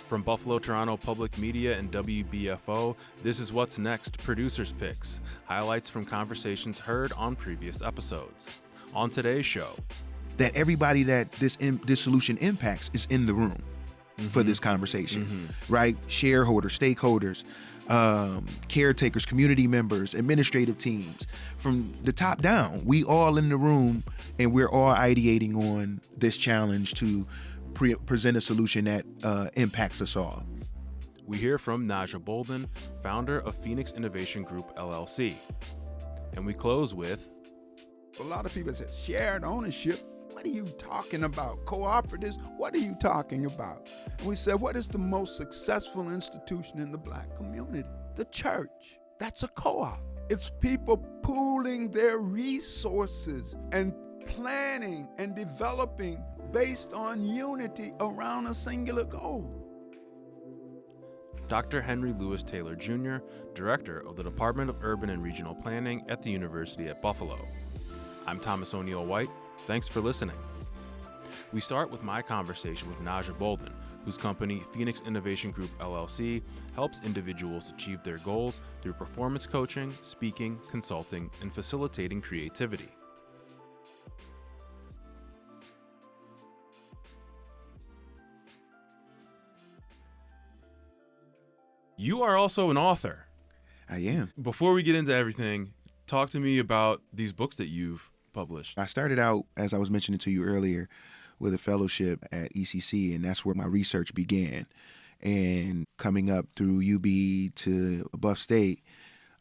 From Buffalo, Toronto Public Media and WBFO, this is What's Next, Producers Picks, highlights from conversations heard on previous episodes. On today's show, that everybody that this solution impacts is in the room for this conversation, right? Shareholders, stakeholders, caretakers, community members, administrative teams. From the top down, we all in the room and we're all ideating on this challenge to present a solution that impacts us all. We hear from Najja Bouldin, founder of Phoenix Innovation Group LLC. And we close with... A lot of people say, shared ownership, what are you talking about? Cooperatives, what are you talking about? And we said, what is the most successful institution in the Black community? The church. That's a co-op. It's people pooling their resources and planning and developing based on unity around a singular goal. Dr. Henry Louis Taylor Jr., Director of the Department of Urban and Regional Planning at the University at Buffalo. I'm Thomas O'Neill White. Thanks for listening. We start with my conversation with Najja Bouldin, whose company, Phoenix Innovation Group LLC, helps individuals achieve their goals through performance coaching, speaking, consulting, and facilitating creativity. You are also an author. I am. Before we get into everything, talk to me about these books that you've published. I started out, as I was mentioning to you earlier, with a fellowship at ECC, and that's where my research began. And coming up through UB to Buff State,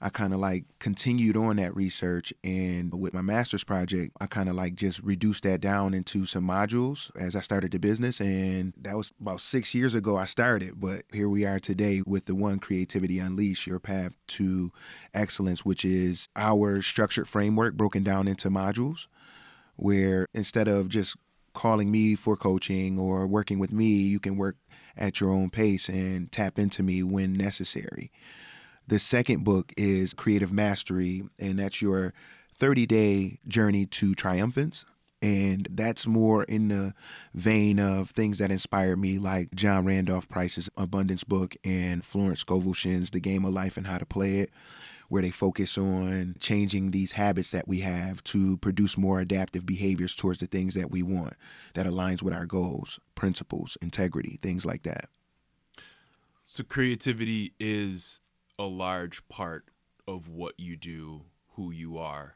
I kind of like continued on that research, and with my master's project, I kind of like just reduced that down into some modules as I started the business, and that was about 6 years ago I started, but here we are today with the one, Creativity Unleashed, Your Path to Excellence, which is our structured framework broken down into modules, where instead of just calling me for coaching or working with me, you can work at your own pace and tap into me when necessary. The second book is Creative Mastery, and that's your 30-day journey to triumphance. And that's more in the vein of things that inspired me, like John Randolph Price's Abundance book and Florence Scovel Shinn's The Game of Life and How to Play It, where they focus on changing these habits that we have to produce more adaptive behaviors towards the things that we want, that aligns with our goals, principles, integrity, things like that. So creativity is a large part of what you do, who you are.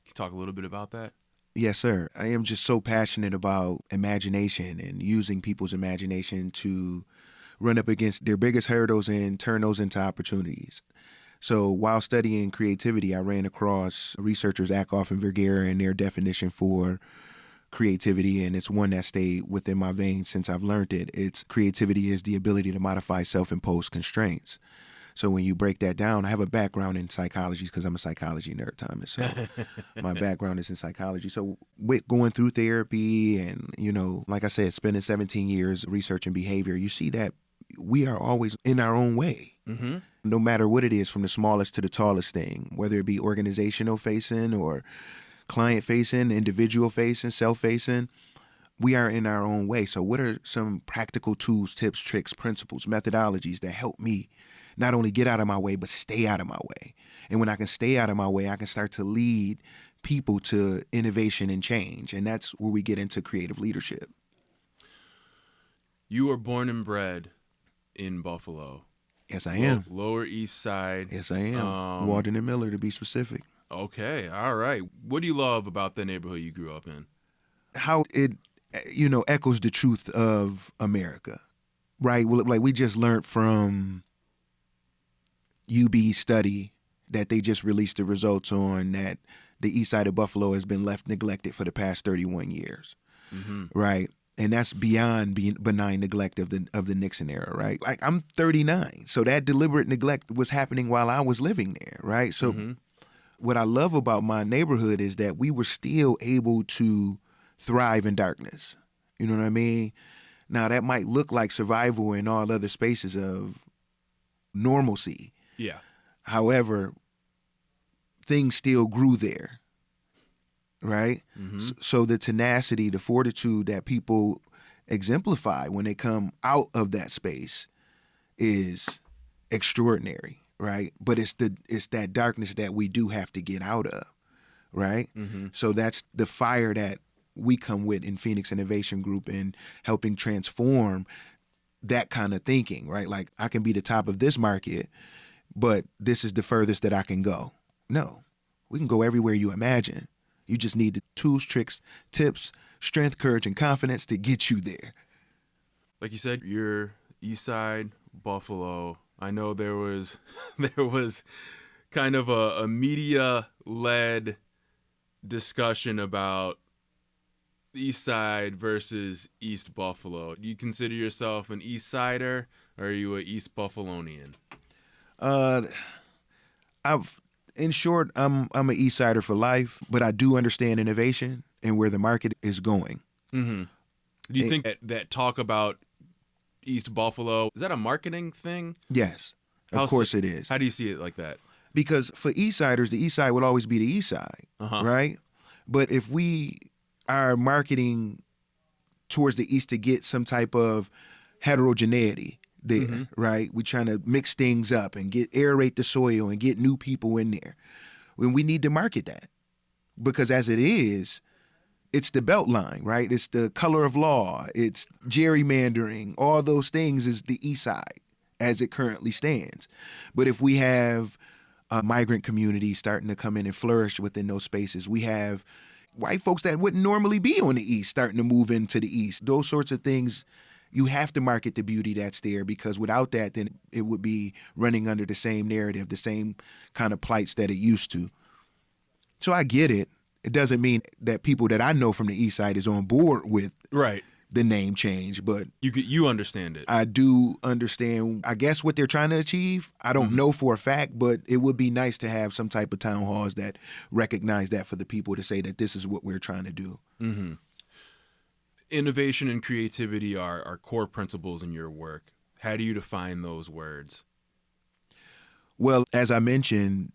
Can you talk a little bit about that? Yes, sir. I am just so passionate about imagination and using people's imagination to run up against their biggest hurdles and turn those into opportunities. So while studying creativity, I ran across researchers Ackoff and Vergara and their definition for creativity, and it's one that stayed within my veins since I've learned it. It's creativity is the ability to modify self-imposed constraints. So when you break that down, I have a background in psychology because I'm a psychology nerd, Thomas. So my background is in psychology. So with going through therapy and, like I said, spending 17 years researching behavior, you see that we are always in our own way, no matter what it is, from the smallest to the tallest thing, whether it be organizational facing or client facing, individual facing, self facing. We are in our own way. So what are some practical tools, tips, tricks, principles, methodologies that help me not only get out of my way, but stay out of my way? And when I can stay out of my way, I can start to lead people to innovation and change. And that's where we get into creative leadership. You were born and bred in Buffalo. Yes, I am. Lower East Side. Yes, I am. Walden and Miller, to be specific. Okay. All right. What do you love about the neighborhood you grew up in? How it, echoes the truth of America, right? Well, like we just learned from UB study that they just released the results on, that the east side of Buffalo has been left neglected for the past 31 years, right? And that's beyond being benign neglect of the Nixon era, right? Like, I'm 39, so that deliberate neglect was happening while I was living there, right? So what I love about my neighborhood is that we were still able to thrive in darkness. You know what I mean? Now, that might look like survival in all other spaces of normalcy. Yeah. However, things still grew there, right? So the tenacity, the fortitude that people exemplify when they come out of that space is extraordinary, right? But it's that darkness that we do have to get out of, right? So that's the fire that we come with in Phoenix Innovation Group and helping transform that kind of thinking, right? Like, I can be the top of this market, but this is the furthest that I can go. No, we can go everywhere you imagine. You just need the tools, tricks, tips, strength, courage, and confidence to get you there. Like you said, you're East Side, Buffalo. I know there was kind of a media-led discussion about East Side versus East Buffalo. Do you consider yourself an East Sider, or are you an East Buffalonian? In short, I'm an East Sider for life, but I do understand innovation and where the market is going. Do you think that talk about East Buffalo, is that a marketing thing? Yes, of course it is. How do you see it like that? Because for East Siders, the East Side will always be the East Side, right? But if we are marketing towards the East to get some type of heterogeneity there, right? We're trying to mix things up and aerate the soil and get new people in there. When we need to market that, because as it is, it's the belt line, right? It's the color of law. It's gerrymandering. All those things is the East Side as it currently stands. But if we have a migrant community starting to come in and flourish within those spaces, we have white folks that wouldn't normally be on the East starting to move into the East. Those sorts of things, you have to market the beauty that's there, because without that, then it would be running under the same narrative, the same kind of plights that it used to. So I get it. It doesn't mean that people that I know from the East Side is on board with the name change, but you understand it. I do understand, I guess, what they're trying to achieve. I don't know for a fact, but it would be nice to have some type of town halls that recognize that for the people to say that this is what we're trying to do. Innovation and creativity are core principles in your work. How do you define those words? Well, as I mentioned,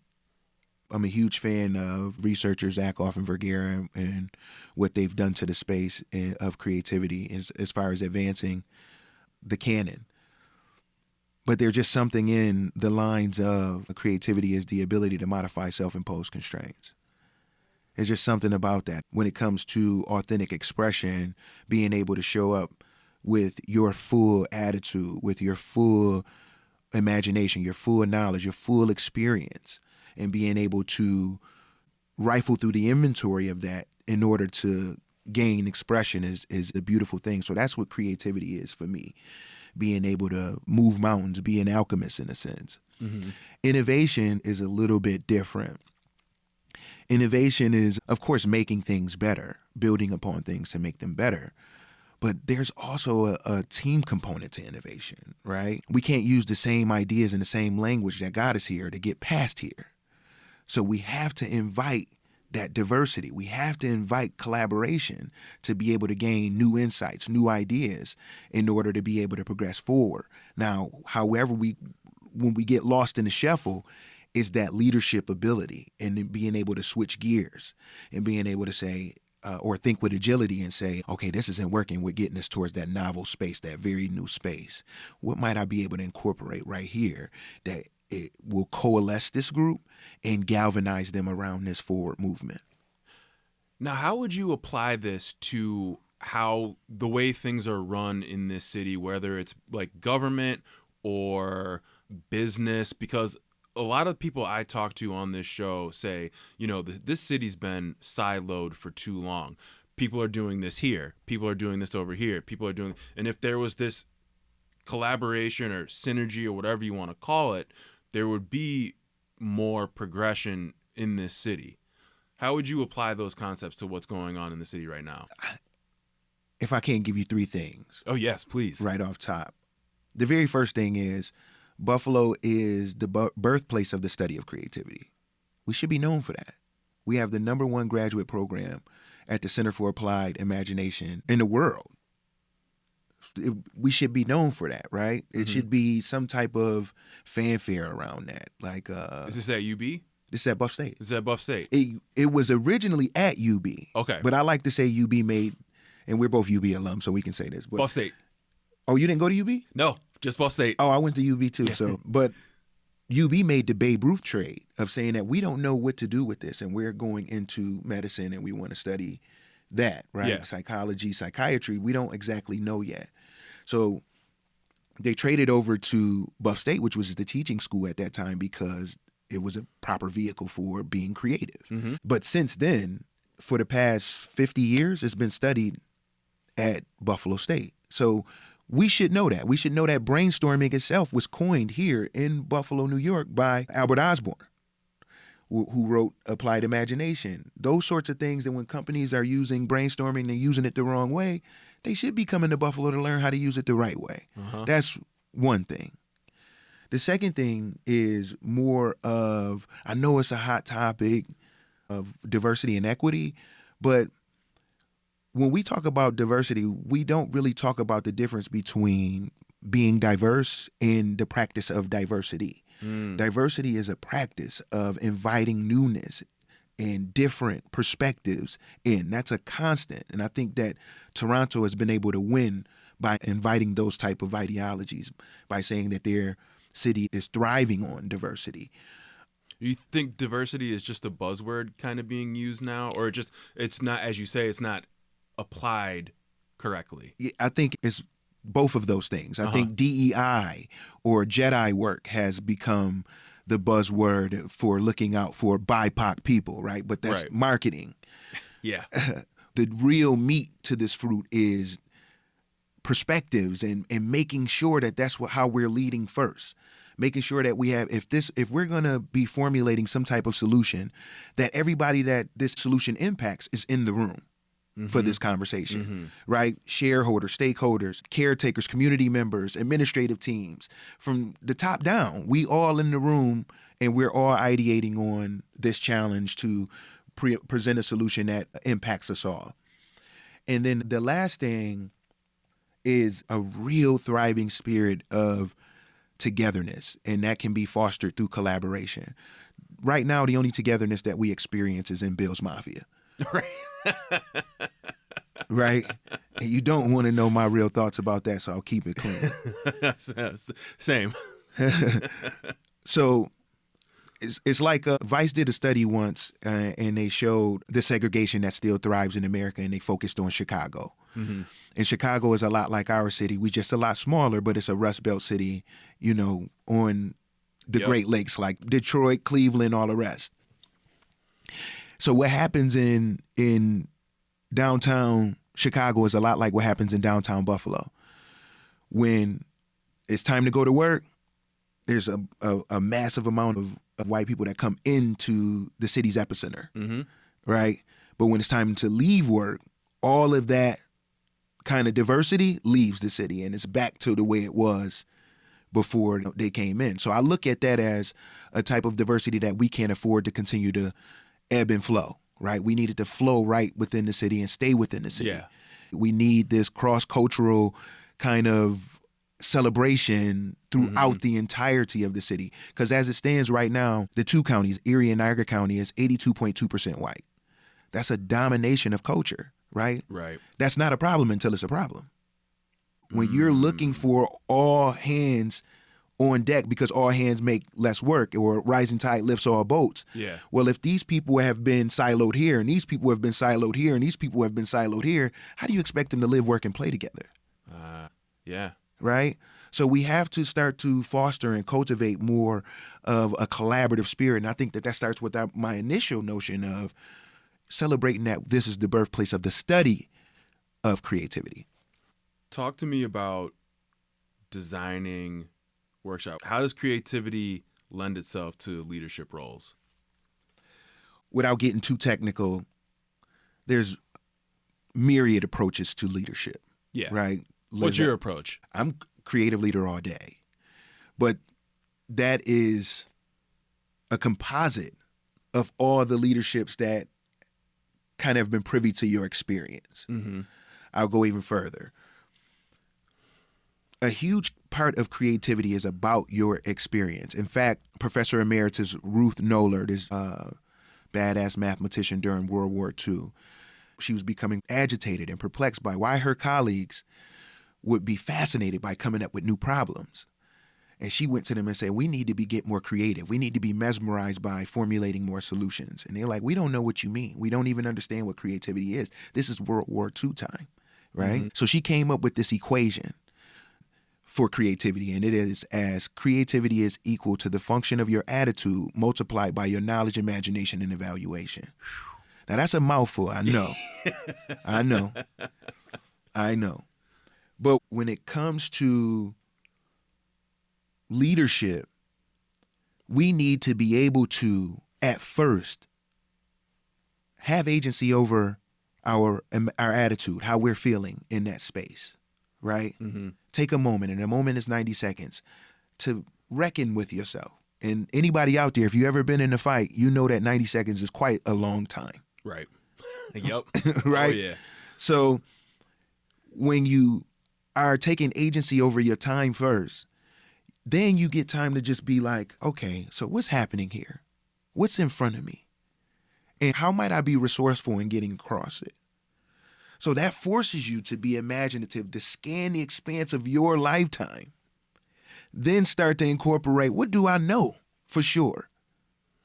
I'm a huge fan of researchers Akoff and Vergara and what they've done to the space of creativity as far as advancing the canon. But there's just something in the lines of creativity is the ability to modify self-imposed constraints. There's just something about that. When it comes to authentic expression, being able to show up with your full attitude, with your full imagination, your full knowledge, your full experience, and being able to rifle through the inventory of that in order to gain expression is a beautiful thing. So that's what creativity is for me, being able to move mountains, be an alchemist in a sense. Innovation is a little bit different. Innovation is, of course, making things better, building upon things to make them better. But there's also a team component to innovation, right? We can't use the same ideas in the same language that got us here to get past here. So we have to invite that diversity. We have to invite collaboration to be able to gain new insights, new ideas in order to be able to progress forward. Now, however, when we get lost in the shuffle, is that leadership ability and being able to switch gears and being able to say, or think with agility and say, okay, this isn't working. We're getting us towards that novel space, that very new space. What might I be able to incorporate right here that it will coalesce this group and galvanize them around this forward movement? Now, how would you apply this to how the way things are run in this city, whether it's like government or business? Because a lot of people I talk to on this show say, this city's been siloed for too long. People are doing this here. People are doing this over here. And if there was this collaboration or synergy or whatever you want to call it, there would be more progression in this city. How would you apply those concepts to what's going on in the city right now? If I can't give you three things. Oh, yes, please. Right off top. The very first thing is Buffalo is the birthplace of the study of creativity. We should be known for that. We have the #1 graduate program at the Center for Applied Imagination in the world. We should be known for that, right? It should be some type of fanfare around that. Like, is this at UB? This is at Buff State. This is at Buff State. It was originally at UB. Okay. But I like to say UB made, and we're both UB alums, so we can say this. But Buff State. Oh, you didn't go to UB? No. Just Ball State. Oh, I went to UB too. So, but UB made the Babe Ruth trade of saying that we don't know what to do with this, and we're going into medicine and we want to study that, right? Yeah. Psychology, psychiatry. We don't exactly know yet. So they traded over to Buff State, which was the teaching school at that time, because it was a proper vehicle for being creative. Mm-hmm. But since then, for the past 50 years, it's been studied at Buffalo State. So we should know that. We should know that brainstorming itself was coined here in Buffalo, New York by Albert Osborne, who wrote Applied Imagination. Those sorts of things, and when companies are using brainstorming and using it the wrong way, they should be coming to Buffalo to learn how to use it the right way. That's one thing. The second thing is more of, I know it's a hot topic of diversity and equity, but when we talk about diversity, we don't really talk about the difference between being diverse and the practice of diversity. Diversity is a practice of inviting newness and different perspectives in. That's a constant. And I think that Toronto has been able to win by inviting those type of ideologies, by saying that their city is thriving on diversity. You think diversity is just a buzzword kind of being used now, or just it's not, as you say, it's not applied correctly? I think it's both of those things. I think DEI or Jedi work has become the buzzword for looking out for BIPOC people, right? But that's marketing. Yeah. The real meat to this fruit is perspectives and making sure that that's how we're leading first. Making sure that we have, if we're going to be formulating some type of solution, that everybody that this solution impacts is in the room for this conversation, right? Shareholders, stakeholders, caretakers, community members, administrative teams, from the top down, we all in the room, and we're all ideating on this challenge to present a solution that impacts us all. And then the last thing is a real thriving spirit of togetherness, and that can be fostered through collaboration. Right now, the only togetherness that we experience is in Bill's Mafia. Right? And you don't want to know my real thoughts about that, so I'll keep it clean. Same. So it's like Vice did a study once, and they showed the segregation that still thrives in America, and they focused on Chicago. And Chicago is a lot like our city. We just a lot smaller, but it's a Rust Belt city, you know, on the Great Lakes, like Detroit, Cleveland, all the rest. So what happens in downtown Chicago is a lot like what happens in downtown Buffalo. When it's time to go to work, there's a massive amount of white people that come into the city's epicenter, right? But when it's time to leave work, all of that kind of diversity leaves the city, and it's back to the way it was before they came in. So I look at that as a type of diversity that we can't afford to continue to ebb and flow, right? We need it to flow right within the city and stay within the city. We need this cross-cultural kind of celebration throughout the entirety of the city. Because as it stands right now, the two counties, Erie and Niagara County, is 82.2% white. That's a domination of culture, right? Right. That's not a problem until it's a problem. When you're looking for all hands on deck because all hands make less work, or rising tide lifts all boats. Yeah. Well, if these people have been siloed here, and these people have been siloed here, and these people have been siloed here, how do you expect them to live, work, and play together? Yeah. Right? So we have to start to foster and cultivate more of a collaborative spirit. And I think that starts with my initial notion of celebrating that this is the birthplace of the study of creativity. Talk to me about designing workshop. How does creativity lend itself to leadership roles? Without getting too technical, there's myriad approaches to leadership. Yeah. Right? What's your approach? I'm creative leader all day. But that is a composite of all the leaderships that kind of have been privy to your experience. I'll go even further. A huge part of creativity is about your experience. In fact, Professor Emeritus Ruth Noller, this badass mathematician during World War II, she was becoming agitated and perplexed by why her colleagues would be fascinated by coming up with new problems. And she went to them and said, we need to get more creative. We need to be mesmerized by formulating more solutions. And they're like, we don't know what you mean. We don't even understand what creativity is. This is World War II time, right? Mm-hmm. So she came up with this equation for creativity, and it is as creativity is equal to the function of your attitude multiplied by your knowledge, imagination, and evaluation. Now, that's a mouthful, I know. I know. But when it comes to leadership, we need to be able to, at first, have agency over our attitude, how we're feeling in that space, right? Mm-hmm. Take a moment, and a moment is 90 seconds, to reckon with yourself. And anybody out there, if you've ever been in a fight, you know that 90 seconds is quite a long time. Right. Yep. Right? Oh, yeah. So when you are taking agency over your time first, then you get time to just be like, okay, so what's happening here? What's in front of me? And how might I be resourceful in getting across it? So that forces you to be imaginative, to scan the expanse of your lifetime. Then start to incorporate, what do I know for sure?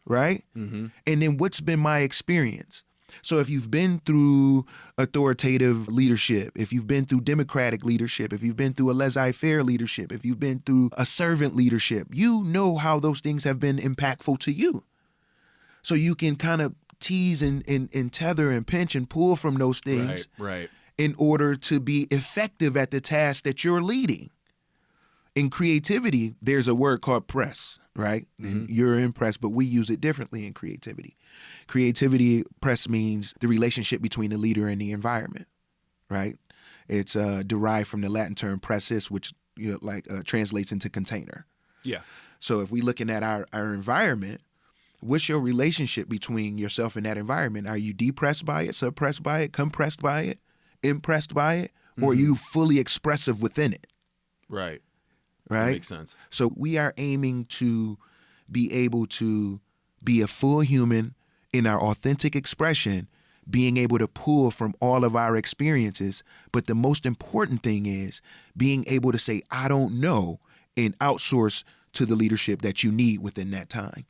Right? Mm-hmm. And then what's been my experience? So if you've been through authoritative leadership, if you've been through democratic leadership, if you've been through a laissez-faire leadership, if you've been through a servant leadership, you know how those things have been impactful to you. So you can kind of tease and tether and pinch and pull from those things Right. in order to be effective at the task that you're leading. In creativity, there's a word called press, right? Mm-hmm. And you're impressed, but we use it differently in creativity. Creativity, press means the relationship between the leader and the environment, right? It's derived from the Latin term pressis, which translates into container. Yeah. So if we're looking at our environment, what's your relationship between yourself and that environment? Are you depressed by it, suppressed by it, compressed by it, impressed by it, or are you fully expressive within it? Right. Right? That makes sense. So we are aiming to be able to be a full human in our authentic expression, being able to pull from all of our experiences. But the most important thing is being able to say, I don't know, and outsource to the leadership that you need within that time.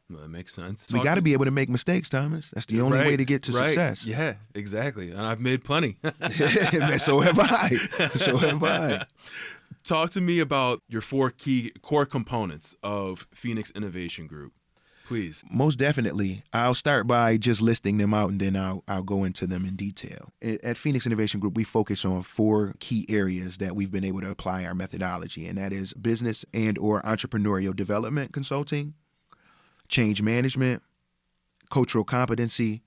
Well, that makes sense. We got to be able to make mistakes, Thomas. That's the only way to get to success. Yeah, exactly. And I've made plenty. So have I. Talk to me about your 4 key core components of Phoenix Innovation Group, please. Most definitely. I'll start by just listing them out, and then I'll go into them in detail. At Phoenix Innovation Group, we focus on 4 key areas that we've been able to apply our methodology, and that is business and or entrepreneurial development consulting, change management, cultural competency,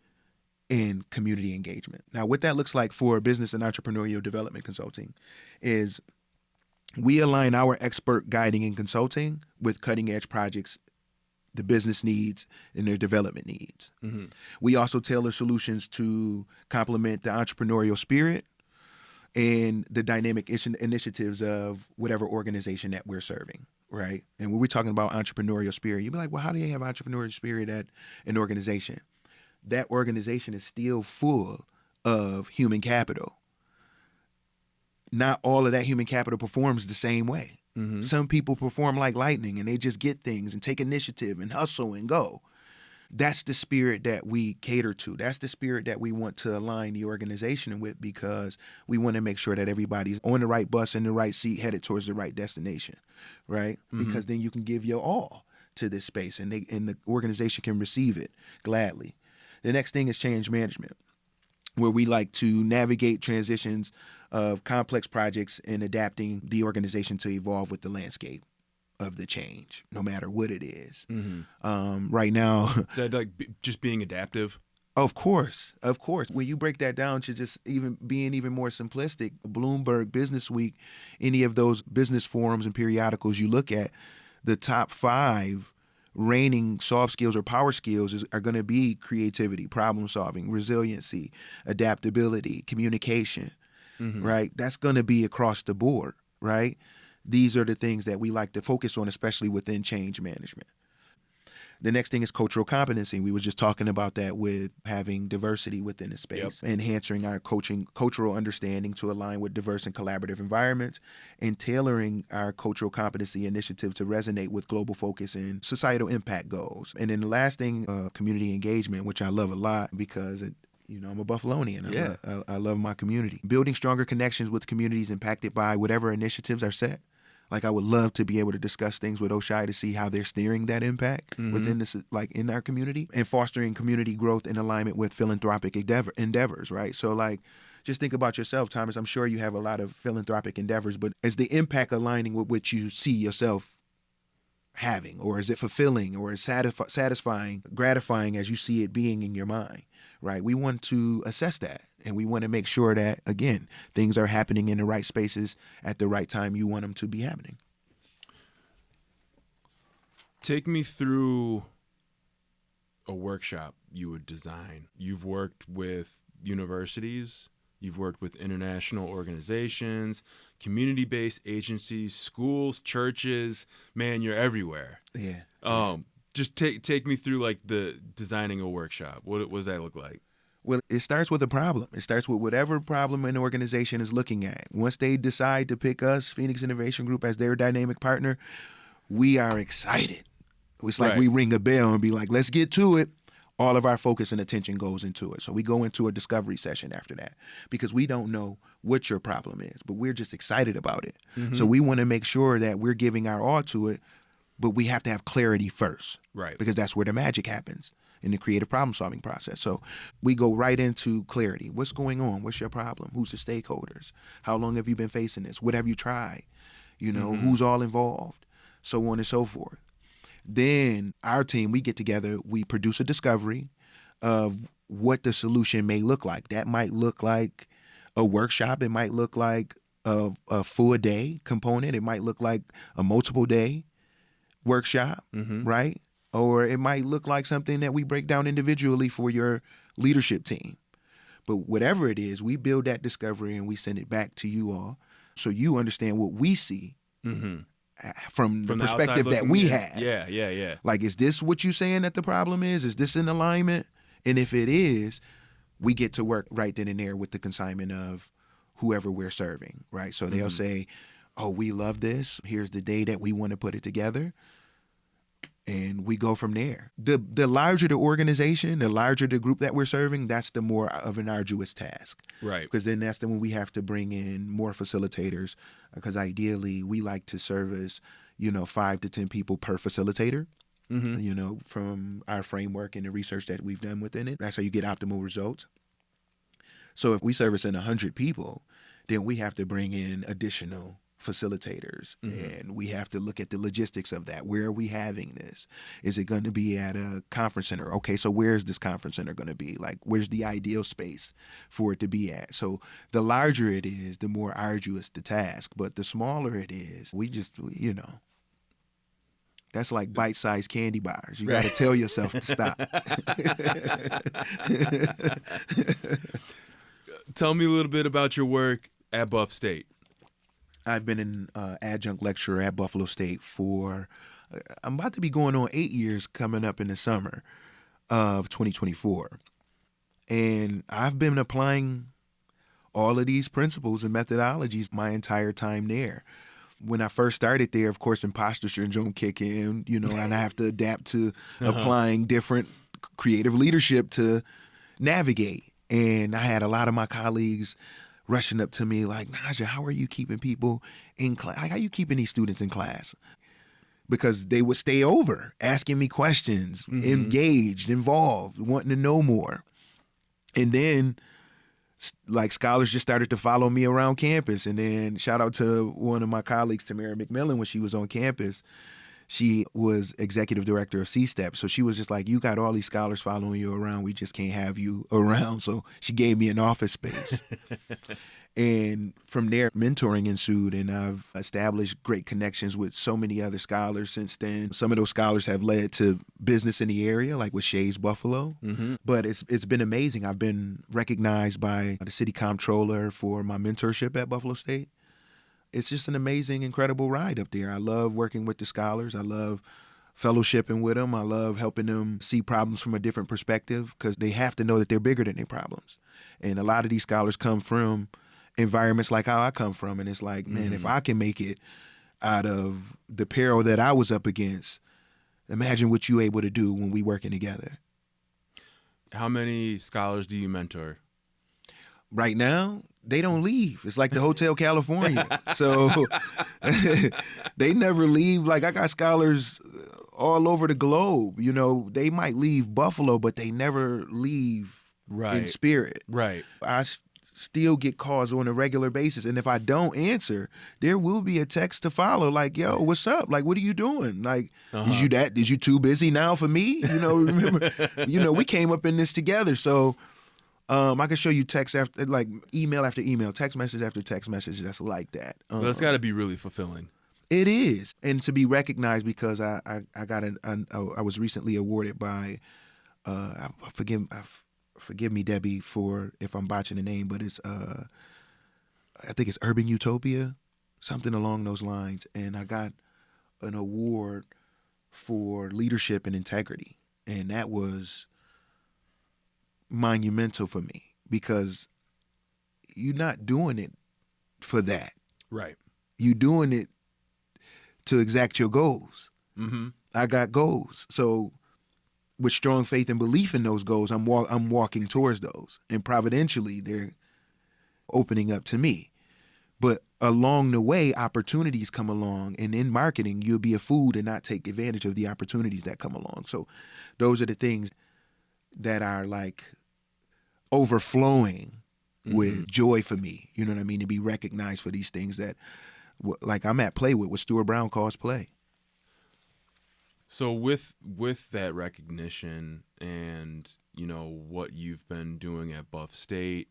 and community engagement. Now, what that looks like for business and entrepreneurial development consulting is we align our expert guiding and consulting with cutting edge projects, the business needs, and their development needs. Mm-hmm. We also tailor solutions to complement the entrepreneurial spirit and the dynamic initiatives of whatever organization that we're serving, right? And when we're talking about entrepreneurial spirit, you'd be like, well, how do you have entrepreneurial spirit at an organization? That organization is still full of human capital. Not all of that human capital performs the same way. Mm-hmm. Some people perform like lightning and they just get things and take initiative and hustle and go. That's the spirit that we cater to. That's the spirit that we want to align the organization with, because we want to make sure that everybody's on the right bus, in the right seat, headed towards the right destination, right? Mm-hmm. Because then you can give your all to this space and the organization can receive it gladly. The next thing is change management, where we like to navigate transitions of complex projects and adapting the organization to evolve with the landscape of the change, no matter what it is. Mm-hmm. Right now, Is that like just being adaptive? Of course. When you break that down to just even being even more simplistic, Bloomberg, Business Week, any of those business forums and periodicals you look at, the top 5 reigning soft skills or power skills are going to be creativity, problem solving, resiliency, adaptability, communication, right? That's going to be across the board, right? These are the things that we like to focus on, especially within change management. The next thing is cultural competency. We were just talking about that with having diversity within the space, enhancing our cultural understanding to align with diverse and collaborative environments, and tailoring our cultural competency initiatives to resonate with global focus and societal impact goals. And then the last thing, community engagement, which I love a lot because I'm a Buffalonian. Yeah. I love my community. Building stronger connections with communities impacted by whatever initiatives are set. Like, I would love to be able to discuss things with Oshai to see how they're steering that impact within this, like, in our community, and fostering community growth in alignment with philanthropic endeavors, right? So, like, just think about yourself, Thomas. I'm sure you have a lot of philanthropic endeavors, but is the impact aligning with what you see yourself having, or is it fulfilling, or is satisfying, gratifying as you see it being in your mind, right? We want to assess that, and we want to make sure that, again, things are happening in the right spaces at the right time you want them to be happening. Take me through a workshop you would design. You've worked with universities, you've worked with international organizations, community-based agencies, schools, churches. Man, you're everywhere. Yeah. Just take me through, like, the designing a workshop. What does that look like? Well, it starts with a problem. It starts with whatever problem an organization is looking at. Once they decide to pick us, Phoenix Innovation Group, as their dynamic partner, we are excited. It's like we ring a bell and be like, let's get to it. All of our focus and attention goes into it. So we go into a discovery session after that, because we don't know what your problem is, but we're just excited about it. So we want to make sure that we're giving our all to it, but we have to have clarity first, Right. because that's where the magic happens in the creative problem-solving process. So we go right into clarity. What's going on? What's your problem? Who's the stakeholders? How long have you been facing this? What have you tried? Who's all involved? So on and so forth. Then our team, we get together, we produce a discovery of what the solution may look like. That might look like a workshop. It might look like a full day component. It might look like a multiple day workshop, right? Or it might look like something that we break down individually for your leadership team. But whatever it is, we build that discovery and we send it back to you all so you understand what we see from the perspective that we have. Yeah. Like, is this what you're saying that the problem is? Is this in alignment? And if it is, we get to work right then and there with the consignment of whoever we're serving, right? So they'll say, oh, we love this. Here's the day that we want to put it together. And we go from there. The larger the organization, the larger the group that we're serving, that's the more of an arduous task. Right. Because then that's the when we have to bring in more facilitators. Because ideally, we like to service, 5 to 10 people per facilitator. From our framework and the research that we've done within it. That's how you get optimal results. So if we service in 100 people, then we have to bring in additional facilitators, and we have to look at the logistics of that. Where are we having this? Is it going to be at a conference center? Okay, so where's this conference center going to be? Like, where's the ideal space for it to be at? So the larger it is, the more arduous the task. But the smaller it is, we just, that's like bite-sized candy bars. You got to tell yourself to stop. Tell me a little bit about your work at Buff State. I've been an adjunct lecturer at Buffalo State for, I'm about to be going on 8 years coming up in the summer of 2024. And I've been applying all of these principles and methodologies my entire time there. When I first started there, of course, imposter syndrome kick in, and I have to adapt to applying different creative leadership to navigate. And I had a lot of my colleagues rushing up to me like, Najja, how are you keeping people in class? How are you keeping these students in class? Because they would stay over, asking me questions, engaged, involved, wanting to know more. And then, like, scholars just started to follow me around campus. And then shout out to one of my colleagues, Tamara McMillan, when she was on campus. She was executive director of C-STEP. So she was just like, you got all these scholars following you around. We just can't have you around. So she gave me an office space. And from there, mentoring ensued, and I've established great connections with so many other scholars since then. Some of those scholars have led to business in the area, like with Shays Buffalo. But it's been amazing. I've been recognized by the city comptroller for my mentorship at Buffalo State. It's just an amazing, incredible ride up there. I love working with the scholars. I love fellowshipping with them. I love helping them see problems from a different perspective because they have to know that they're bigger than their problems. And a lot of these scholars come from environments like how I come from. And it's like, man, if I can make it out of the peril that I was up against, imagine what you're able to do when we working together. How many scholars do you mentor? Right now, they don't leave. It's like the Hotel California. So they never leave. Like, I got scholars all over the globe. You know, they might leave Buffalo, but they never leave in spirit. Right. I still get calls on a regular basis. And if I don't answer, there will be a text to follow like, yo, what's up? Like, what are you doing? Like, is you too busy now for me? You know, remember, we came up in this together. So I can show you text after, like, email after email, text message after text message that's like that. That's got to be really fulfilling. It is. And to be recognized because I got I was recently awarded by, forgive me, Debbie, for if I'm botching the name, but it's I think it's Urban Utopia, something along those lines. And I got an award for leadership and integrity. And that was monumental for me because you're not doing it for that. Right. You're doing it to exact your goals. Mm-hmm. I got goals. So with strong faith and belief in those goals, I'm walking towards those. And providentially, they're opening up to me. But along the way, opportunities come along. And in marketing, you'll be a fool to not take advantage of the opportunities that come along. So those are the things that are like overflowing with joy for me. You know what I mean? To be recognized for these things that, like, I'm at play with what Stuart Brown calls play. So with that recognition and, what you've been doing at Buff State,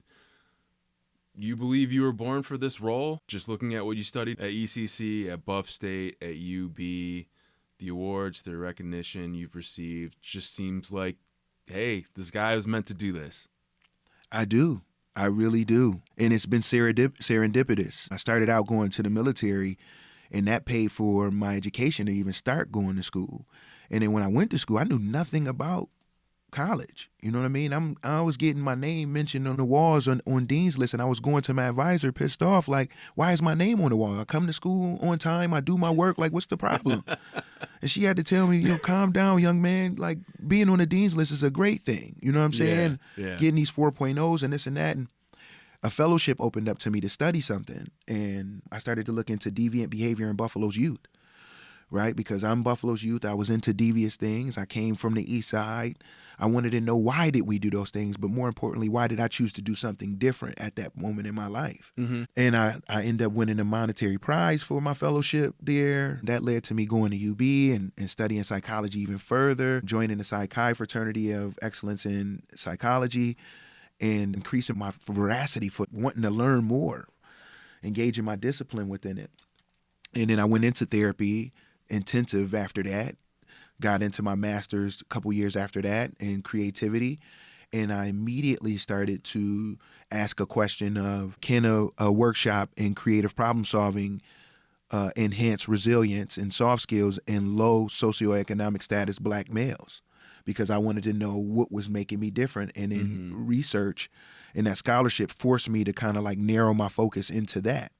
you believe you were born for this role? Just looking at what you studied at ECC, at Buff State, at UB, the awards, the recognition you've received, just seems like, hey, this guy was meant to do this. I do. I really do. And it's been serendipitous. I started out going to the military, and that paid for my education to even start going to school. And then when I went to school, I knew nothing about college. You know what I mean? I was getting my name mentioned on the walls on Dean's List, and I was going to my advisor pissed off, like, why is my name on the wall? I come to school on time, I do my work, like, what's the problem? And she had to tell me, calm down, young man. Like, being on the Dean's List is a great thing. You know what I'm saying? Yeah. Getting these 4.0s and this and that. And a fellowship opened up to me to study something. And I started to look into deviant behavior in Buffalo's youth, right? Because I'm Buffalo's youth. I was into devious things. I came from the east side. I wanted to know, why did we do those things? But more importantly, why did I choose to do something different at that moment in my life? Mm-hmm. And I ended up winning a monetary prize for my fellowship there. That led to me going to UB and studying psychology even further, joining the Psi Chi fraternity of excellence in psychology, and increasing my veracity for wanting to learn more, engaging my discipline within it. And then I went into therapy intensive after that, got into my master's a couple years after that in creativity. And I immediately started to ask a question of, can a workshop in creative problem solving enhance resilience and soft skills in low socioeconomic status Black males? Because I wanted to know what was making me different. And in research and that scholarship forced me to kind of like narrow my focus into that.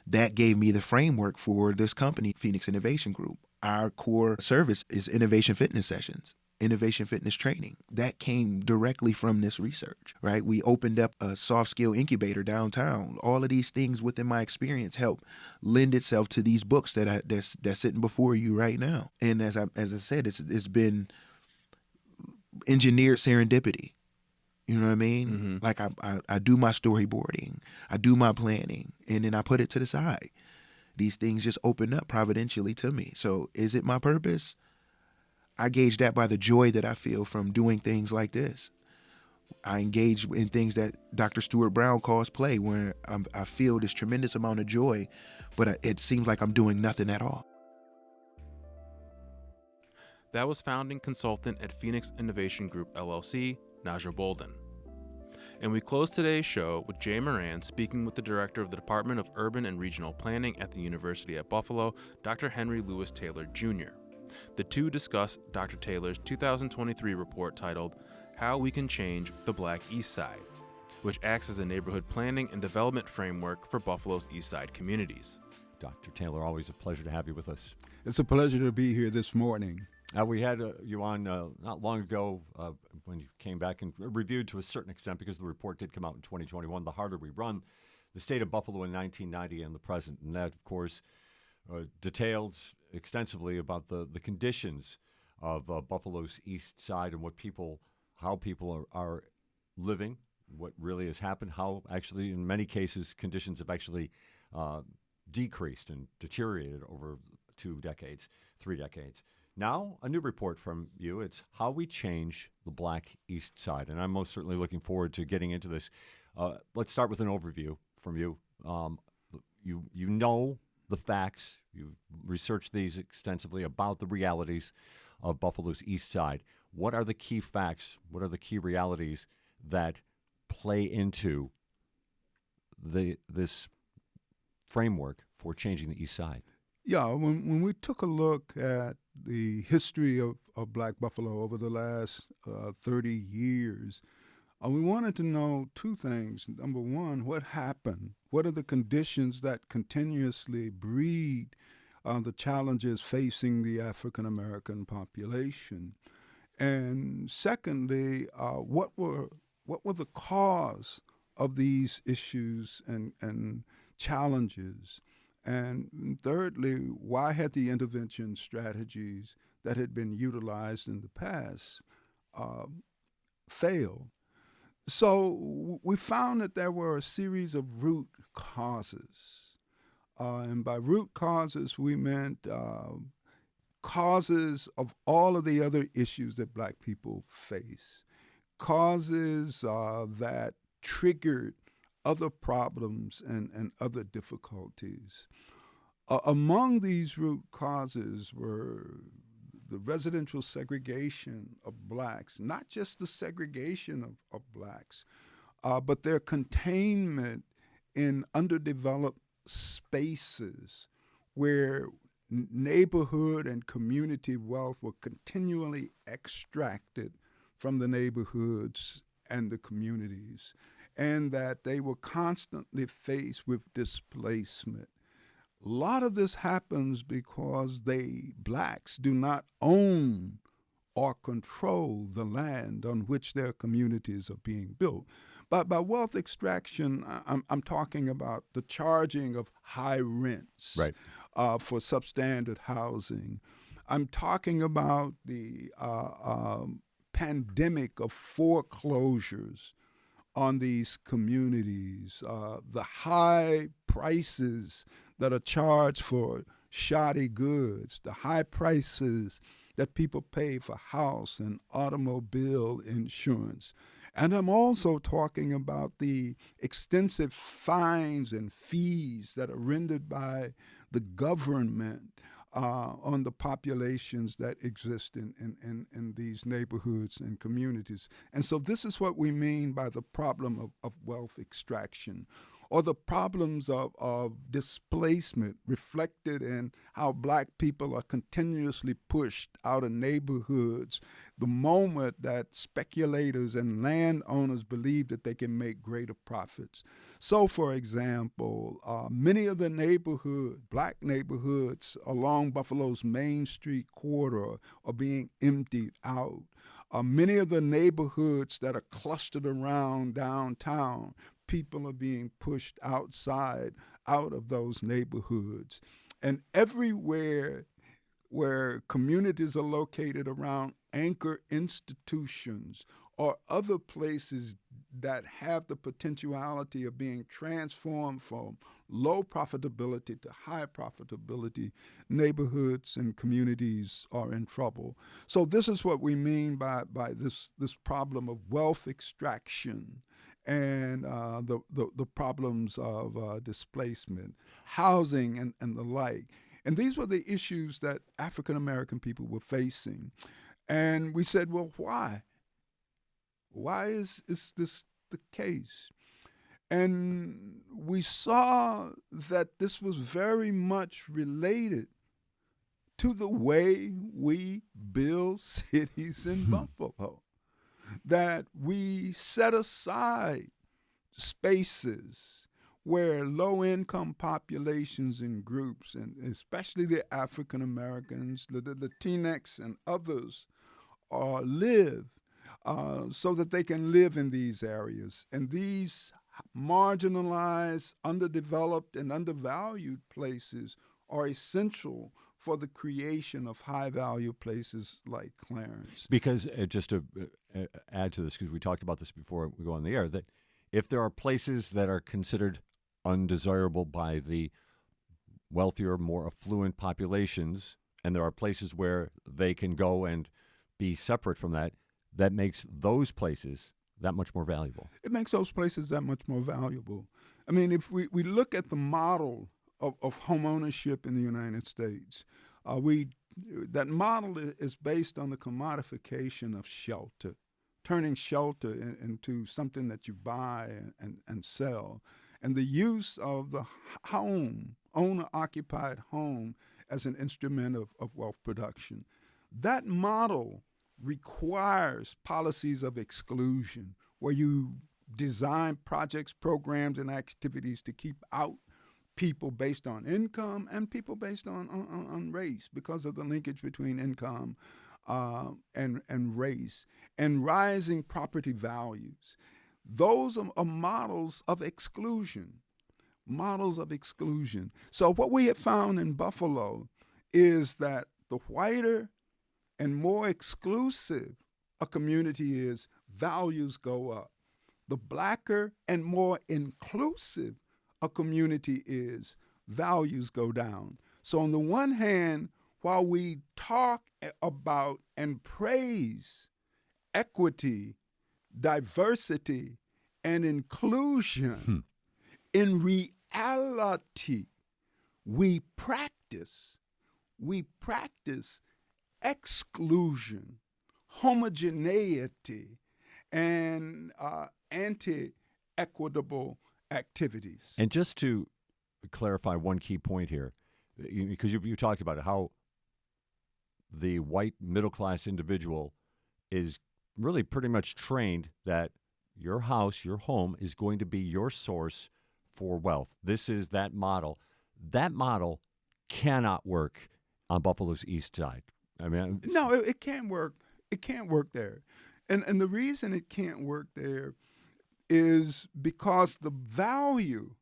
That gave me the framework for this company, Phoenix Innovation Group. Our core service is innovation fitness sessions, innovation fitness training. That came directly from this research, right? We opened up a soft skill incubator downtown. All of these things within my experience help lend itself to these books that's sitting before you right now. And as I said, it's been engineered serendipity. You know what I mean? Mm-hmm. Like I do my storyboarding, I do my planning, and then I put it to the side. These things just open up providentially to me. So is it my purpose? I gauge that by the joy that I feel from doing things like this. I engage in things that Dr. Stuart Brown calls play, where I feel this tremendous amount of joy, but it seems like I'm doing nothing at all. That was founding consultant at Phoenix Innovation Group LLC, Najja Bouldin. And we close today's show with Jay Moran speaking with the director of the Department of Urban and Regional Planning at the University at Buffalo, Dr. Henry Lewis Taylor Jr. The two discuss Dr. Taylor's 2023 report titled How We Can Change the Black East Side, which acts as a neighborhood planning and development framework for Buffalo's East Side communities. Dr. Taylor, always a pleasure to have you with us. It's a pleasure to be here this morning. We had you on not long ago when you came back and reviewed to a certain extent, because the report did come out in 2021, The Harder We Run, the state of Buffalo in 1990 and the present. And that, of course, detailed extensively about the conditions of Buffalo's East Side and how people are living, what really has happened, how actually in many cases conditions have actually decreased and deteriorated over 2 decades, 3 decades. Now, a new report from you. It's How We Change the Black East Side. And I'm most certainly looking forward to getting into this. Let's start with an overview from you. You know the facts. You've researched these extensively about the realities of Buffalo's East Side. What are the key facts? What are the key realities that play into this framework for changing the East Side? Yeah, when we took a look at the history of Black Buffalo over the last 30 years, we wanted to know 2 things. Number one, what happened? What are the conditions that continuously breed the challenges facing the African American population? And secondly, what were the cause of these issues and challenges? And thirdly, why had the intervention strategies that had been utilized in the past failed? So we found that there were a series of root causes. And by root causes, we meant causes of all of the other issues that Black people face, causes that triggered other problems and other difficulties. Among these root causes were the residential segregation of Blacks, not just the segregation of Blacks, but their containment in underdeveloped spaces where neighborhood and community wealth were continually extracted from the neighborhoods and the communities, and that they were constantly faced with displacement. A lot of this happens because Blacks do not own or control the land on which their communities are being built. But by wealth extraction, I'm talking about the charging of high rents for substandard housing. I'm talking about the pandemic of foreclosures on these communities, the high prices that are charged for shoddy goods, the high prices that people pay for house and automobile insurance. And I'm also talking about the extensive fines and fees that are rendered by the government on the populations that exist in these neighborhoods and communities. And so this is what we mean by the problem of wealth extraction, or the problems of displacement reflected in how Black people are continuously pushed out of neighborhoods the moment that speculators and landowners believe that they can make greater profits. So, for example, many of the Black neighborhoods along Buffalo's Main Street corridor are being emptied out. Many of the neighborhoods that are clustered around downtown, people are being pushed out of those neighborhoods. And everywhere where communities are located around anchor institutions or other places that have the potentiality of being transformed from low profitability to high profitability, neighborhoods and communities are in trouble. So this is what we mean by this problem of wealth extraction and the problems of displacement, housing, and the like. And these were the issues that African American people were facing. And we said, well, why? Why is this the case? And we saw that this was very much related to the way we build cities in Buffalo, that we set aside spaces where low-income populations and groups, and especially the African Americans, the Latinx, and others, live so that they can live in these areas. And these marginalized, underdeveloped, and undervalued places are essential for the creation of high-value places like Clarence. Because just to add to this, because we talked about this before we go on the air, that if there are places that are considered undesirable by the wealthier, more affluent populations, and there are places where they can go and be separate from that, that makes those places that much more valuable. It makes those places that much more valuable. I mean, if we look at the model of home ownership in the United States, that model is based on the commodification of shelter, turning shelter into something that you buy and sell, and the use of the home, owner-occupied home, as an instrument of wealth production. That model requires policies of exclusion, where you design projects, programs, and activities to keep out people based on income and people based on race, because of the linkage between income and race, and rising property values. Those are models of exclusion, So what we have found in Buffalo is that the whiter and more exclusive a community is, values go up. The blacker and more inclusive a community is, values go down. So on the one hand, while we talk about and praise equity, diversity, and inclusion, in reality, we practice exclusion, homogeneity, and anti-equitable activities. And just to clarify one key point here, because you talked about it, how the white middle-class individual is really pretty much trained that your house, your home, is going to be your source for wealth. This is that model. That model cannot work on Buffalo's east side. I mean, no, it can't work. It can't work there. And the reason it can't work there is because the value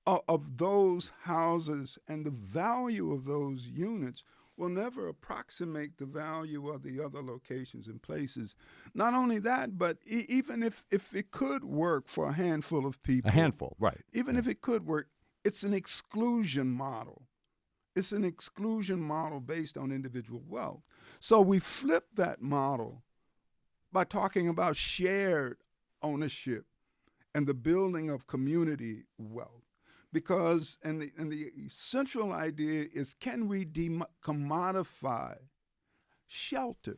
of those houses and the value of those units will never approximate the value of the other locations and places. Not only that, but even if it could work for a handful of people. A handful, right. Even if it could work, it's an exclusion model. It's an exclusion model based on individual wealth. So we flip that model by talking about shared ownership and the building of community wealth. Because, and the central idea is, can we commodify shelter?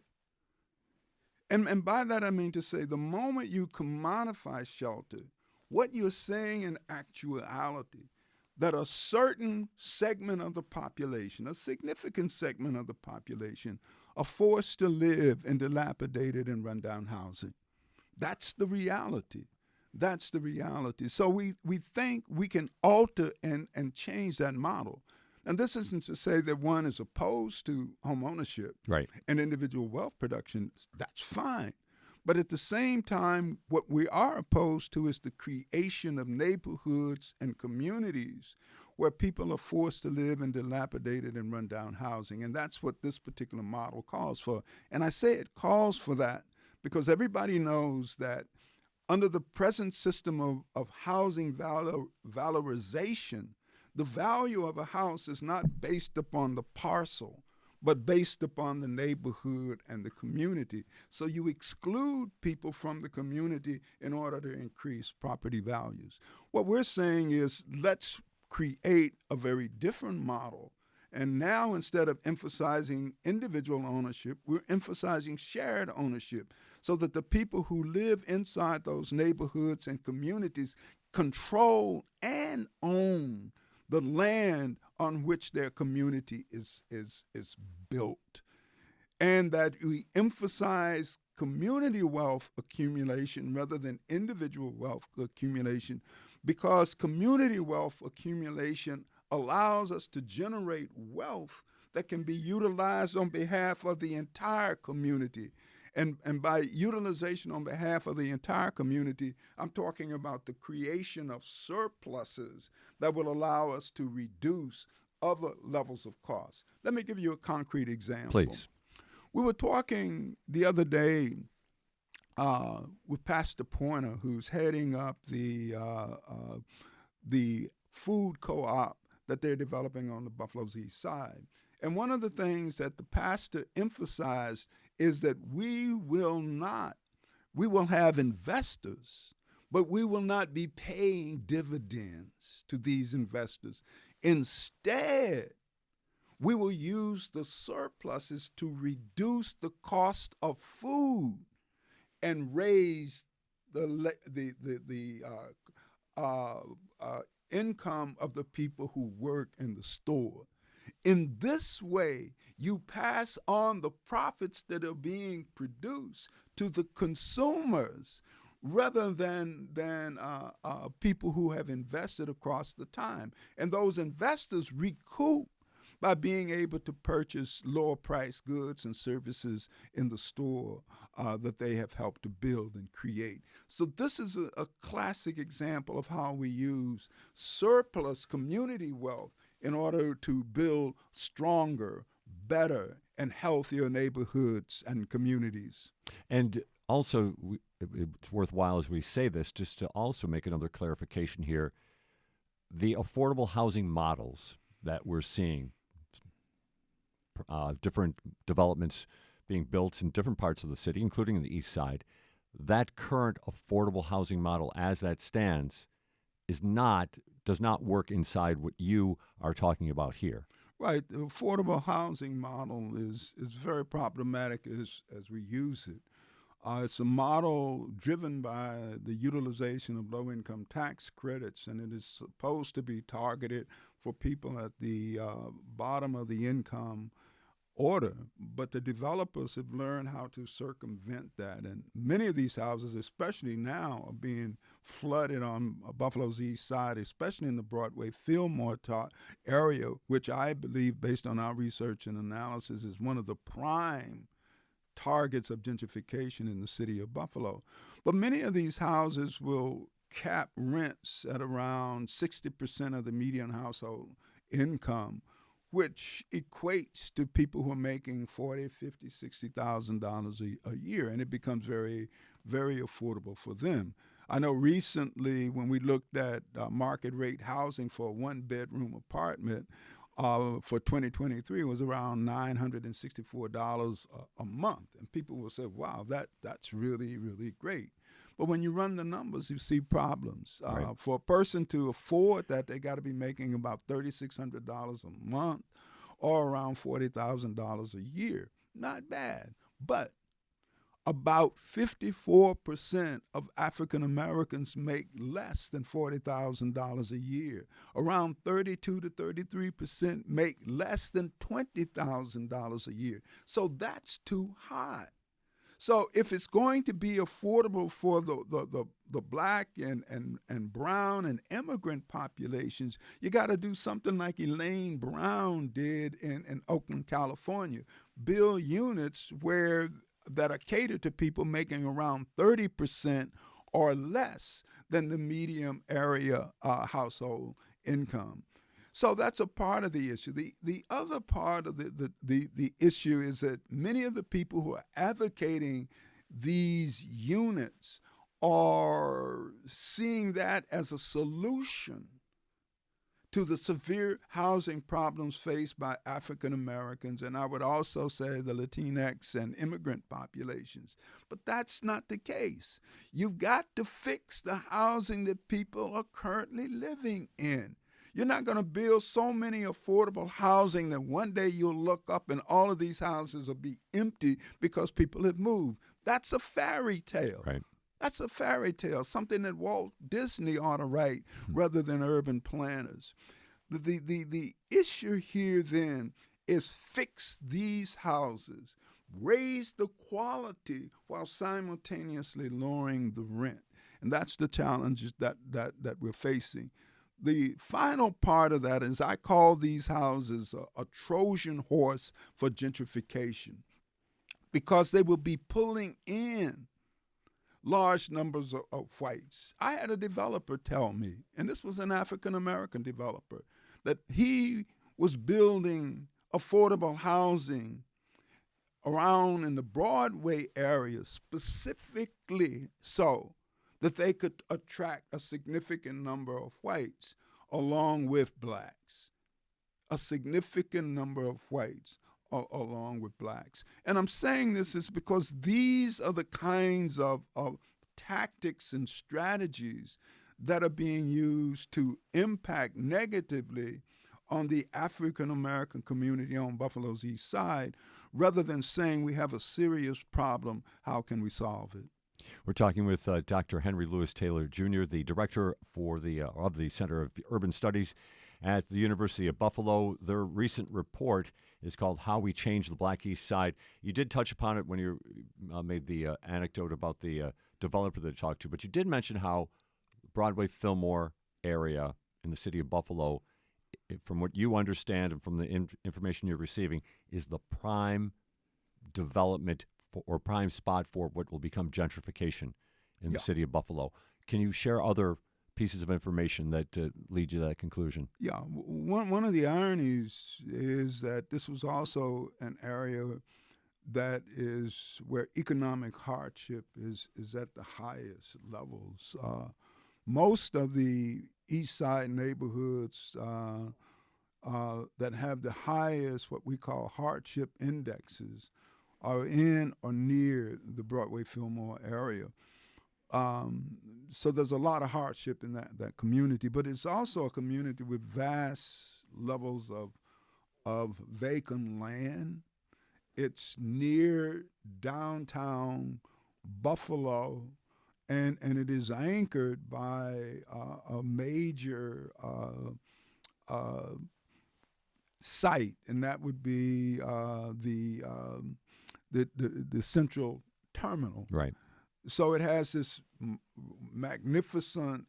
And by that I mean to say, the moment you commodify shelter, what you're saying in actuality, that a certain segment of the population, a significant segment of the population, are forced to live in dilapidated and rundown housing. That's the reality. That's the reality. So we think we can alter and change that model. And this isn't to say that one is opposed to home ownership, right, and individual wealth production. That's fine. But at the same time, what we are opposed to is the creation of neighborhoods and communities where people are forced to live in dilapidated and rundown housing. And that's what this particular model calls for. And I say it calls for that because everybody knows that under the present system of housing valorization, the value of a house is not based upon the parcel, but based upon the neighborhood and the community. So you exclude people from the community in order to increase property values. What we're saying is, let's create a very different model. And now, instead of emphasizing individual ownership, we're emphasizing shared ownership, so that the people who live inside those neighborhoods and communities control and own the land on which their community is built, and that we emphasize community wealth accumulation rather than individual wealth accumulation, because community wealth accumulation allows us to generate wealth that can be utilized on behalf of the entire community. And by utilization on behalf of the entire community, I'm talking about the creation of surpluses that will allow us to reduce other levels of cost. Let me give you a concrete example. Please. We were talking the other day with Pastor Pointer, who's heading up the food co-op that they're developing on the Buffalo's East Side. And one of the things that the pastor emphasized is that we will have investors, but we will not be paying dividends to these investors. Instead, we will use the surpluses to reduce the cost of food and raise the income of the people who work in the store. In this way, you pass on the profits that are being produced to the consumers rather than people who have invested across the time. And those investors recoup by being able to purchase lower priced goods and services in the store that they have helped to build and create. So this is a classic example of how we use surplus community wealth in order to build stronger, better, and healthier neighborhoods and communities. And also, it's worthwhile as we say this, just to also make another clarification here. The affordable housing models that we're seeing, different developments being built in different parts of the city, including in the East Side, that current affordable housing model as that stands does not work inside what you are talking about here. Right. The affordable housing model is very problematic as we use it. It's a model driven by the utilization of low-income tax credits, and it is supposed to be targeted for people at the bottom of the income order. But the developers have learned how to circumvent that, and many of these houses, especially now, are being flooded on Buffalo's East Side, especially in the Broadway Fillmore area, which I believe, based on our research and analysis, is one of the prime targets of gentrification in the city of Buffalo. But many of these houses will cap rents at around 60% of the median household income, which equates to people who are making $40,000, $50,000, $60,000 a year, and it becomes very, very affordable for them. I know recently when we looked at market rate housing for a one-bedroom apartment for 2023 was around $964 a month, and people will say, "Wow, that's really, really great." But when you run the numbers, you see problems. Right. For a person to afford that, they got to be making about $3,600 a month or around $40,000 a year. Not bad. But about 54% of African Americans make less than $40,000 a year. Around 32 to 33% make less than $20,000 a year. So that's too high. So if it's going to be affordable for the black and brown and immigrant populations, you got to do something like Elaine Brown did in Oakland, California. Build units that are catered to people making around 30% or less than the median area household income. So that's a part of the issue. The other part of the issue is that many of the people who are advocating these units are seeing that as a solution to the severe housing problems faced by African Americans, and I would also say the Latinx and immigrant populations. But that's not the case. You've got to fix the housing that people are currently living in. You're not going to build so many affordable housing that one day you'll look up and all of these houses will be empty because people have moved. That's a fairy tale. Right. That's a fairy tale, something that Walt Disney ought to write rather than urban planners. The issue here then is fix these houses, raise the quality while simultaneously lowering the rent. And that's the challenges that we're facing. The final part of that is I call these houses a Trojan horse for gentrification, because they will be pulling in large numbers of whites. I had a developer tell me, and this was an African-American developer, that he was building affordable housing around in the Broadway area specifically so that they could attract a significant number of whites along with blacks. A significant number of whites along with blacks. And I'm saying this is because these are the kinds of tactics and strategies that are being used to impact negatively on the African American community on Buffalo's East Side, rather than saying we have a serious problem, how can we solve it? We're talking with Dr. Henry Louis Taylor Jr., the director for of the Center of Urban Studies at the University of Buffalo. Their recent report is called How We Change the Black East Side. You did touch upon it when you made the anecdote about the developer that you talked to, but you did mention how Broadway Fillmore area in the city of Buffalo, from what you understand and from the information you're receiving, is the prime development or prime spot for what will become gentrification in the city of Buffalo. Can you share other pieces of information that lead you to that conclusion? Yeah, one of the ironies is that this was also an area that is where economic hardship is at the highest levels. Most of the East Side neighborhoods that have the highest, what we call hardship indexes, are in or near the Broadway Fillmore area. So there's a lot of hardship in that community, but it's also a community with vast levels of vacant land. It's near downtown Buffalo, and it is anchored by a major site, and that would be the central terminal. Right. So it has this magnificent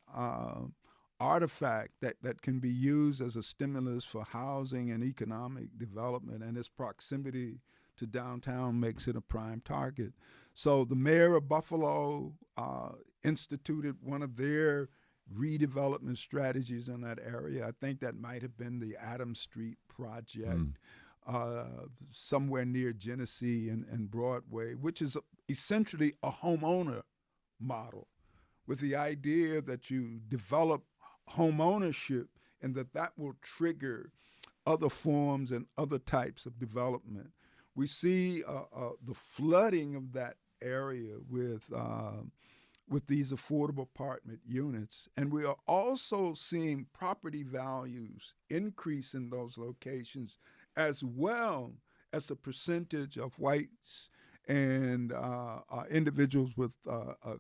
artifact that can be used as a stimulus for housing and economic development, and its proximity to downtown makes it a prime target. So the mayor of Buffalo instituted one of their redevelopment strategies in that area. I think that might have been the Adams Street project. Somewhere near Genesee and Broadway, which is essentially a homeowner model, with the idea that you develop home ownership and that will trigger other forms and other types of development. We see the flooding of that area with these affordable apartment units, and we are also seeing property values increase in those locations, as well as the percentage of whites and individuals with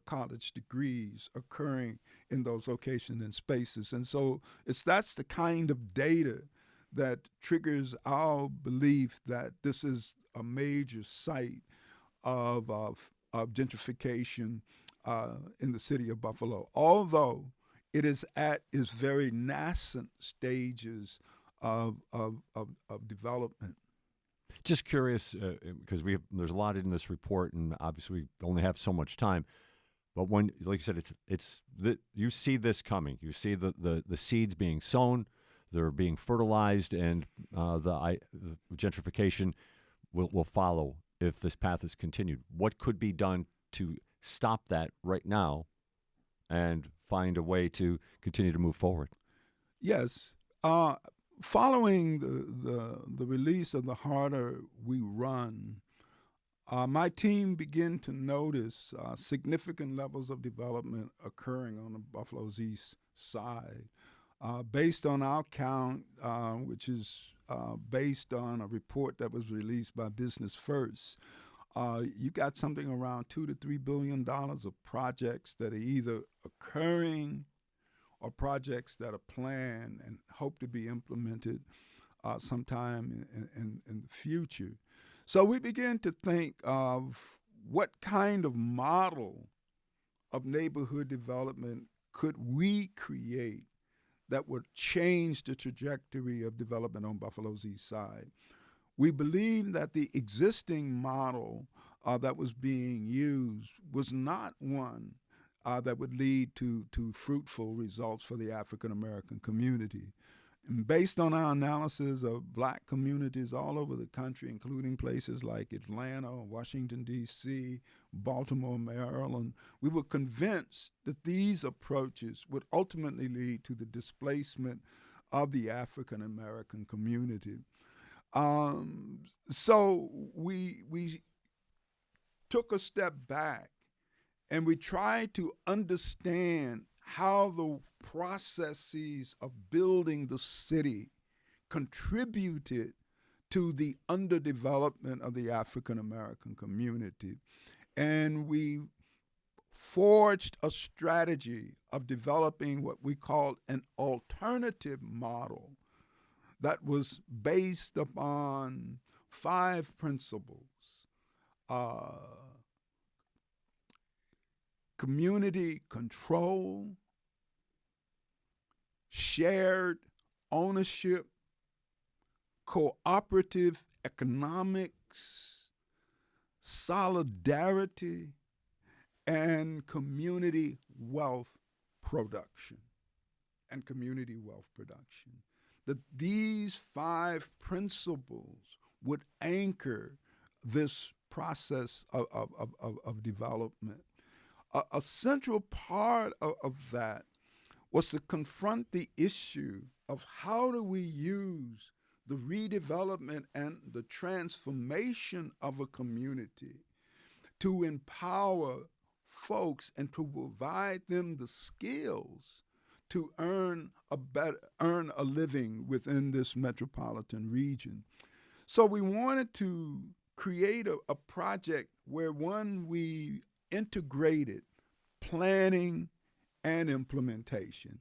college degrees occurring in those locations and spaces. And so that's the kind of data that triggers our belief that this is a major site of gentrification in the city of Buffalo, although it is at its very nascent stages of development. Just curious, because there's a lot in this report, and obviously we only have so much time. But when, like you said, you see this coming. You see the seeds being sown, they're being fertilized, and the gentrification will follow if this path is continued. What could be done to stop that right now, and find a way to continue to move forward? Yes. Following the release of The Harder We Run, my team began to notice significant levels of development occurring on the Buffalo's East Side. Based on our count, which is based on a report that was released by Business First, you got something around $2 to $3 billion of projects that are either occurring or projects that are planned and hope to be implemented sometime in the future. So we began to think of what kind of model of neighborhood development could we create that would change the trajectory of development on Buffalo's East Side. We believe that the existing model that was being used was not one that would lead to fruitful results for the African American community. And based on our analysis of black communities all over the country, including places like Atlanta, Washington, D.C., Baltimore, Maryland, we were convinced that these approaches would ultimately lead to the displacement of the African American community. So we took a step back and we tried to understand how the processes of building the city contributed to the underdevelopment of the African American community. And we forged a strategy of developing what we called an alternative model that was based upon 5 principles: community control, shared ownership, cooperative economics, solidarity, and community wealth production. That these 5 principles would anchor this process of development. A central part of that was to confront the issue of how do we use the redevelopment and the transformation of a community to empower folks and to provide them the skills to earn a living within this metropolitan region. So we wanted to create a project where, one, we integrated planning and implementation.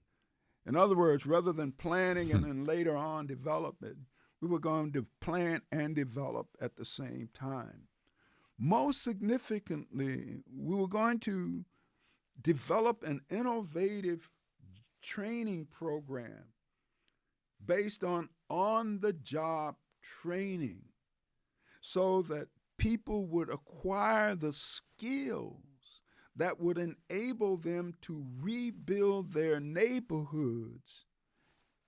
In other words, rather than planning and then later on development, we were going to plan and develop at the same time. Most significantly, we were going to develop an innovative training program based on on-the-job training so that people would acquire the skills that would enable them to rebuild their neighborhoods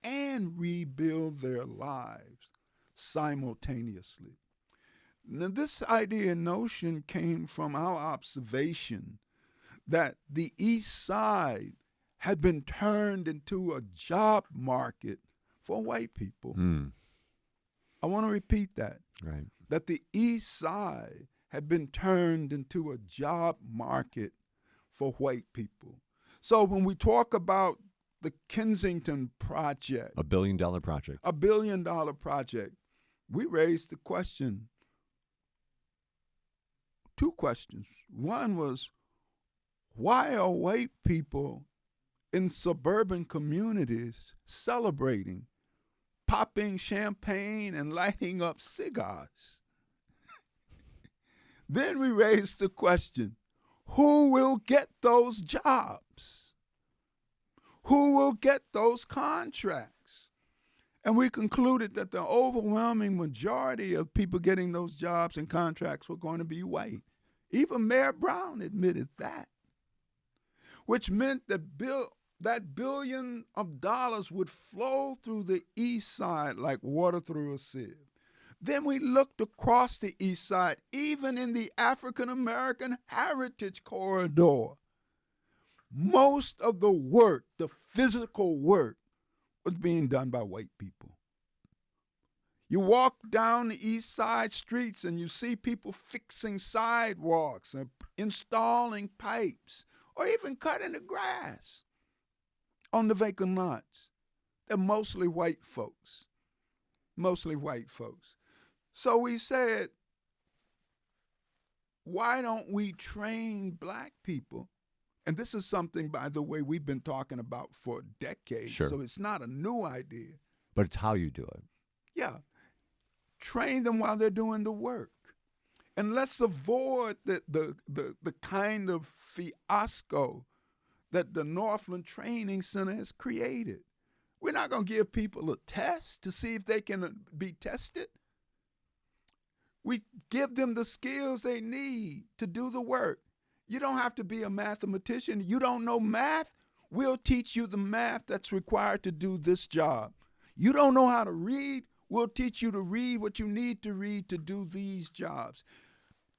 and rebuild their lives simultaneously. Now, this idea and notion came from our observation that the East Side had been turned into a job market for white people. I want to repeat that. Right. That the East Side had been turned into a job market for white people. So when we talk about the Kensington Project, $1 billion project. $1 billion project, we raised the question, 2 questions. One was, why are white people in suburban communities celebrating, popping champagne and lighting up cigars? Then we raised the question, who will get those jobs? Who will get those contracts? And we concluded that the overwhelming majority of people getting those jobs and contracts were going to be white. Even Mayor Brown admitted that, which meant that $1 billion would flow through the East Side like water through a sieve. Then we looked across the East Side, even in the African American Heritage Corridor. Most of the work, the physical work, was being done by white people. You walk down the East Side streets and you see people fixing sidewalks and installing pipes or even cutting the grass on the vacant lots. They're mostly white folks. So we said, why don't we train black people And this is something, by the way, we've been talking about for decades. Sure. So it's not a new idea. But it's how you do it. Yeah. Train them while they're doing the work. And let's avoid the kind of fiasco that the Northland Training Center has created. We're not going to give people a test to see if they can be tested. We give them the skills they need to do the work. You don't have to be a mathematician. You don't know math? We'll teach you the math that's required to do this job. You don't know how to read? We'll teach you to read what you need to read to do these jobs.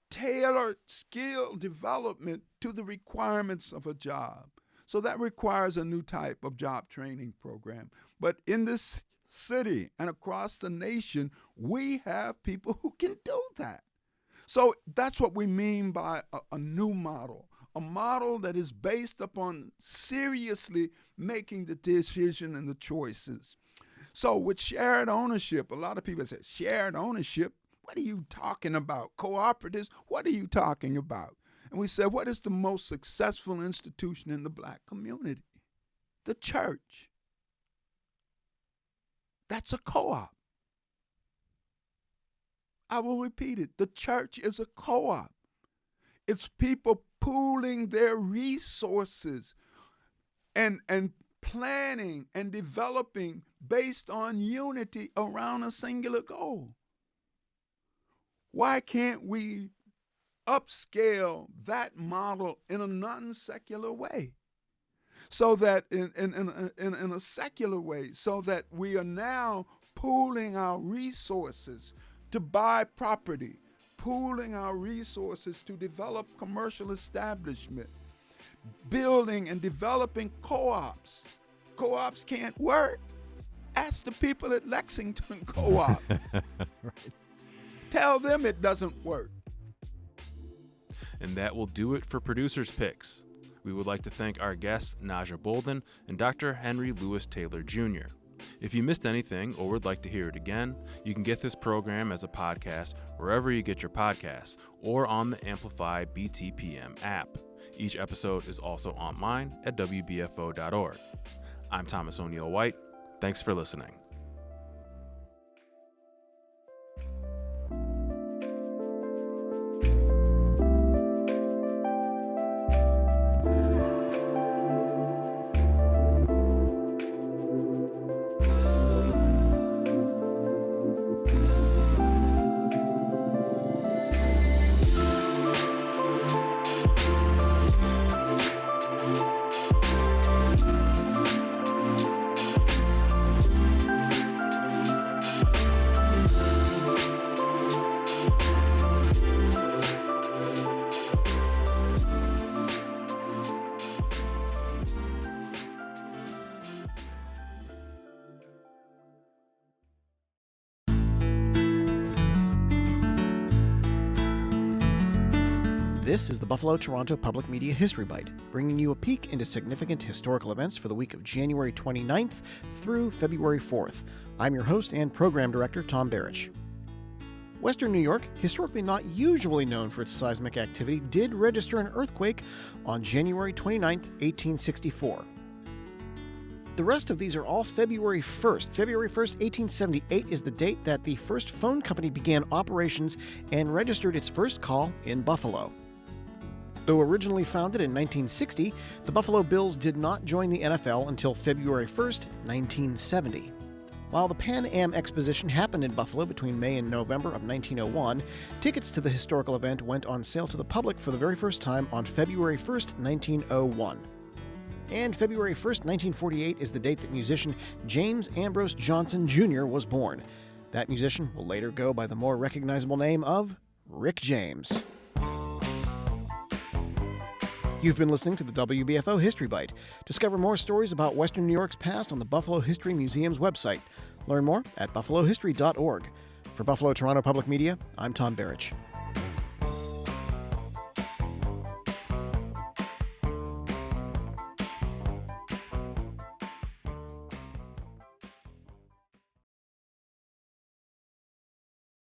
Tailor skill development to the requirements of a job. So that requires a new type of job training program. But in this city and across the nation, we have people who can do that. So that's what we mean by a new model, a model that is based upon seriously making the decision and the choices. So with shared ownership, a lot of people say, shared ownership? What are you talking about? Cooperatives? What are you talking about? And we said, what is the most successful institution in the black community? The church. That's a co-op. I will repeat it. The church is a co-op. It's people pooling their resources and planning and developing based on unity around a singular goal. Why can't we upscale that model in a non-secular way? So that in a secular way, so that we are now pooling our resources to buy property, pooling our resources to develop commercial establishment, building and developing co-ops. Co-ops can't work. Ask the people at Lexington Co-op. Right. Tell them it doesn't work. And that will do it for Producer's Picks. We would like to thank our guests, Najja Bouldin and Dr. Henry Louis Taylor Jr. If you missed anything or would like to hear it again, you can get this program as a podcast wherever you get your podcasts or on the Amplify BTPM app. Each episode is also online at WBFO.org. I'm Thomas O'Neill White. Thanks for listening. This is the Buffalo-Toronto Public Media History Bite, bringing you a peek into significant historical events for the week of January 29th through February 4th. I'm your host and program director, Tom Barrich. Western New York, historically not usually known for its seismic activity, did register an earthquake on January 29th, 1864. The rest of these are all February 1st. February 1st, 1878 is the date that the first phone company began operations and registered its first call in Buffalo. Though originally founded in 1960, the Buffalo Bills did not join the NFL until February 1st, 1970. While the Pan Am Exposition happened in Buffalo between May and November of 1901, tickets to the historical event went on sale to the public for the very first time on February 1st, 1901. And February 1st, 1948 is the date that musician James Ambrose Johnson Jr. was born. That musician will later go by the more recognizable name of Rick James. You've been listening to the WBFO History Bite. Discover more stories about Western New York's past on the Buffalo History Museum's website. Learn more at buffalohistory.org. For Buffalo Toronto Public Media, I'm Tom Barrich.